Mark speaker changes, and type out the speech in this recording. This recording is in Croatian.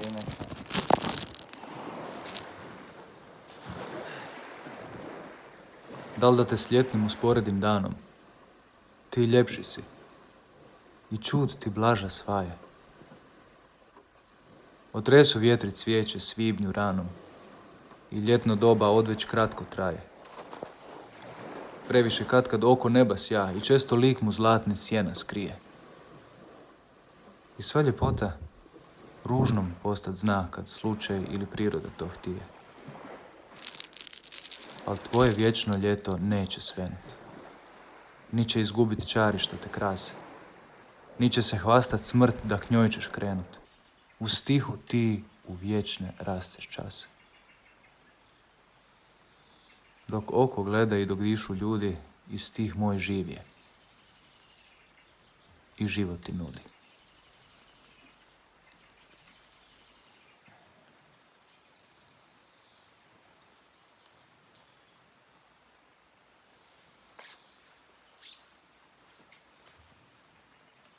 Speaker 1: ime.
Speaker 2: Da li da te s ljetnim usporedim danom? Ti ljepši si. I čud ti blaža svaje. Otresu vjetri cvijeće svibnju ranom. I ljetno doba odveć kratko traje. Previše katkad oko neba sja i često lik mu zlatne sjena skrije. I sva ljepota ružnom postat zna kad slučaj ili priroda to htije. Al tvoje vječno ljeto neće svenut. Ni će izgubit čari što te krase. Ni će se hvastat smrt da k njoj ćeš krenut. U stihu ti u vječne rasteš čase. Dok oko gleda i dok dišu ljudi, i stih moj živ je. I život ti nudi.